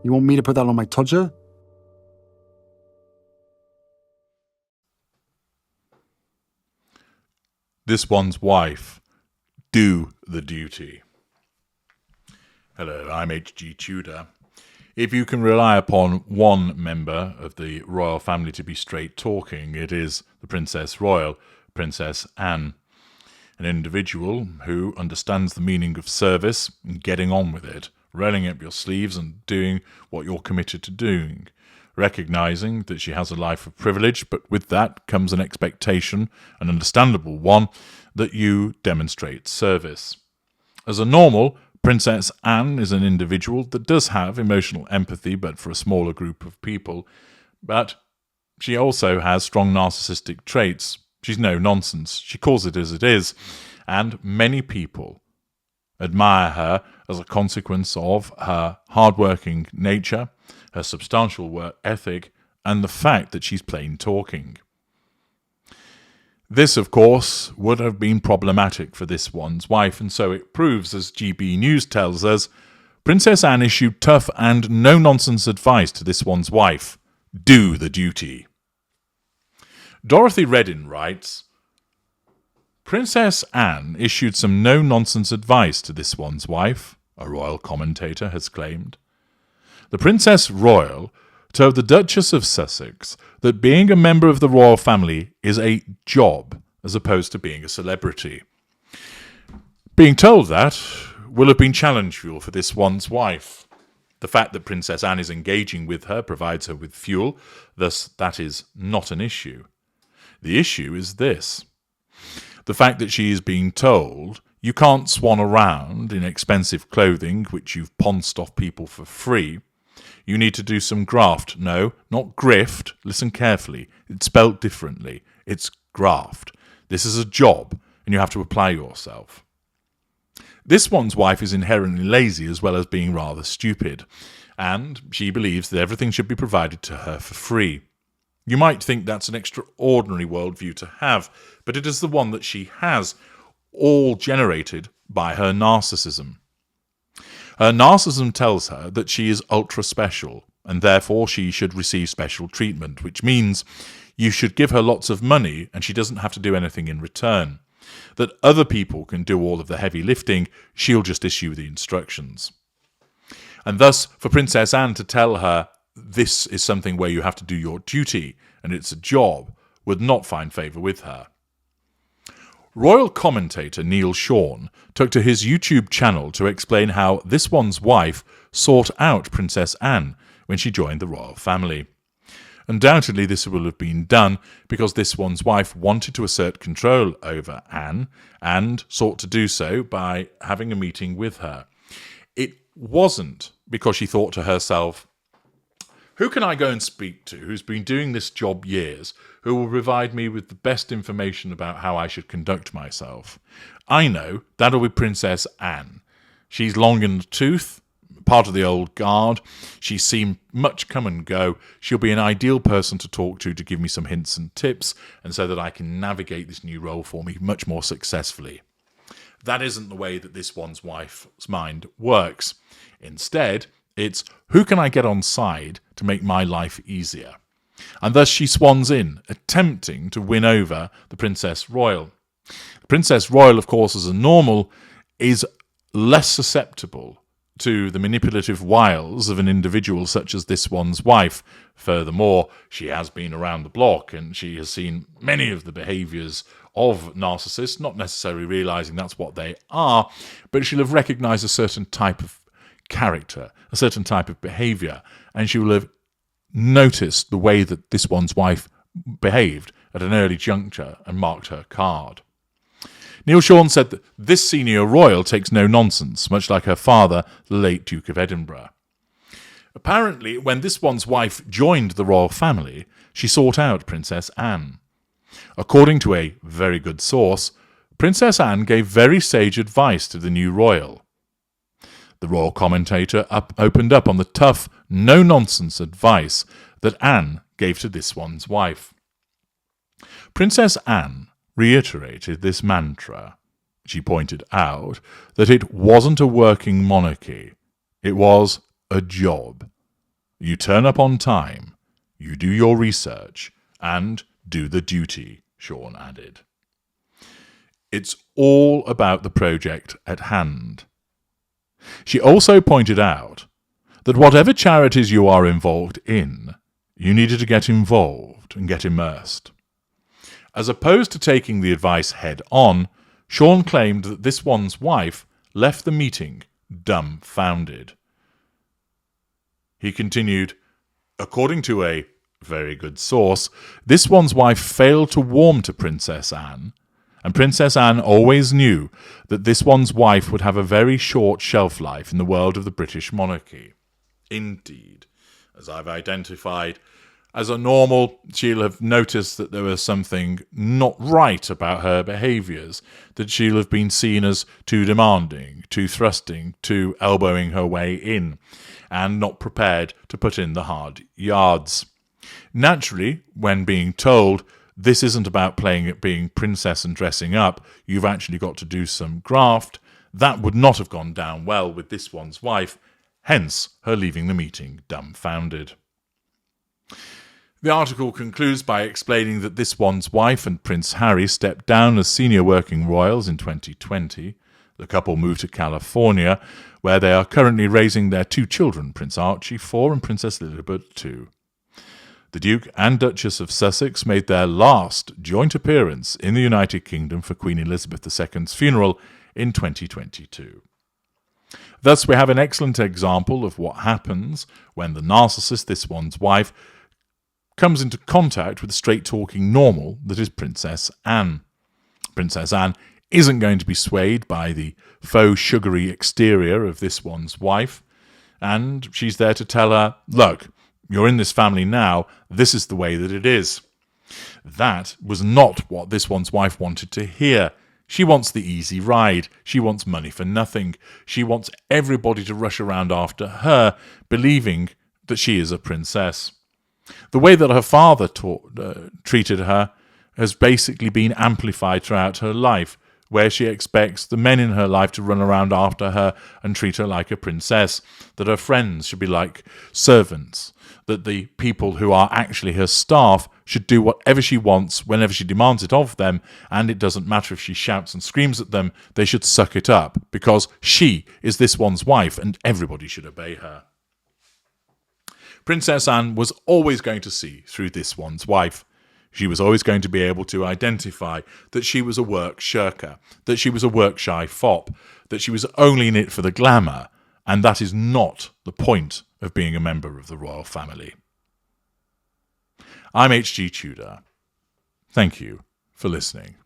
You want me to put that on my Tudor? This one's wife. Do the duty. Hello, I'm HG Tudor. If you can rely upon one member of the royal family to be straight talking, it is the Princess Royal, Princess Anne. An individual who understands the meaning of service and getting on with it, rolling up your sleeves and doing what you're committed to doing, recognising that she has a life of privilege, but with that comes an expectation, an understandable one, that you demonstrate service. As a normal, Princess Anne is an individual that does have emotional empathy, but for a smaller group of people. But she also has strong narcissistic traits. She's no nonsense. She calls it as it is. And many people admire her as a consequence of her hard-working nature, her substantial work ethic, and the fact that she's plain talking. This, of course, would have been problematic for this one's wife, and so it proves, as GB News tells us, Princess Anne issued tough and no-nonsense advice to this one's wife. Do the duty. Dorothy Reddin writes, Princess Anne issued some no-nonsense advice to this one's wife, a royal commentator has claimed. The Princess Royal told the Duchess of Sussex that being a member of the royal family is a job as opposed to being a celebrity. Being told that will have been challenge fuel for this one's wife. The fact that Princess Anne is engaging with her provides her with fuel, thus that is not an issue. The issue is this. The fact that she is being told you can't swan around in expensive clothing which you've pounced off people for free. You need to do some graft. No, not grift. Listen carefully. It's spelt differently. It's graft. This is a job, and you have to apply yourself. This one's wife is inherently lazy as well as being rather stupid, and she believes that everything should be provided to her for free. You might think that's an extraordinary worldview to have, but it is the one that she has, all generated by her narcissism. Her narcissism tells her that she is ultra special, and therefore she should receive special treatment, which means you should give her lots of money and she doesn't have to do anything in return. That other people can do all of the heavy lifting, she'll just issue the instructions. And thus, for Princess Anne to tell her this is something where you have to do your duty and it's a job would not find favour with her. Royal commentator Neil Sean took to his YouTube channel to explain how this one's wife sought out Princess Anne when she joined the royal family. Undoubtedly this will have been done because this one's wife wanted to assert control over Anne and sought to do so by having a meeting with her. It wasn't because she thought to herself, who can I go and speak to who's been doing this job years, who will provide me with the best information about how I should conduct myself? I know that'll be Princess Anne. She's long in the tooth, part of the old guard. She's seen much come and go. She'll be an ideal person to talk to give me some hints and tips, and so that I can navigate this new role for me much more successfully. That isn't the way that this one's wife's mind works. Instead, it's who can I get on side to make my life easier? And thus she swans in, attempting to win over the Princess Royal. The Princess Royal, of course, as a normal, is less susceptible to the manipulative wiles of an individual such as this one's wife. Furthermore, she has been around the block and she has seen many of the behaviours of narcissists, not necessarily realising that's what they are, but she'll have recognised a certain type of character, a certain type of behaviour, and she will have noticed the way that this one's wife behaved at an early juncture and marked her card. Neil Sean said that this senior royal takes no nonsense, much like her father, the late Duke of Edinburgh. Apparently, when this one's wife joined the royal family, she sought out Princess Anne. According to a very good source, Princess Anne gave very sage advice to the new royal. The royal commentator opened up on the tough, no-nonsense advice that Anne gave to this one's wife. Princess Anne reiterated this mantra. She pointed out that it wasn't a working monarchy. It was a job. You turn up on time, you do your research, and do the duty, Sean added. It's all about the project at hand. She also pointed out that whatever charities you are involved in, you needed to get involved and get immersed. As opposed to taking the advice head on, Sean claimed that this one's wife left the meeting dumbfounded. He continued, according to a very good source, this one's wife failed to warm to Princess Anne, and Princess Anne always knew that this one's wife would have a very short shelf life in the world of the British monarchy. Indeed, as I've identified, as a normal, she'll have noticed that there was something not right about her behaviours, that she'll have been seen as too demanding, too thrusting, too elbowing her way in, and not prepared to put in the hard yards. Naturally, when being told, this isn't about playing at being princess and dressing up, you've actually got to do some graft, that would not have gone down well with this one's wife, hence her leaving the meeting dumbfounded. The article concludes by explaining that this one's wife and Prince Harry stepped down as senior working royals in 2020. The couple moved to California, where they are currently raising their 2 children, Prince Archie, 4, and Princess Lilibet, 2. The Duke and Duchess of Sussex made their last joint appearance in the United Kingdom for Queen Elizabeth II's funeral in 2022. Thus, we have an excellent example of what happens when the narcissist, this one's wife, comes into contact with the straight-talking normal that is Princess Anne. Princess Anne isn't going to be swayed by the faux sugary exterior of this one's wife, and she's there to tell her, look, you're in this family now, this is the way that it is. That was not what this one's wife wanted to hear. She wants the easy ride. She wants money for nothing. She wants everybody to rush around after her, believing that she is a princess. The way that her father treated her has basically been amplified throughout her life, where she expects the men in her life to run around after her and treat her like a princess, that her friends should be like servants, that the people who are actually her staff should do whatever she wants whenever she demands it of them, and it doesn't matter if she shouts and screams at them, they should suck it up, because she is this one's wife and everybody should obey her. Princess Anne was always going to see through this one's wife. She was always going to be able to identify that she was a work shirker, that she was a work-shy fop, that she was only in it for the glamour, and that is not the point of being a member of the royal family. I'm H.G. Tudor. Thank you for listening.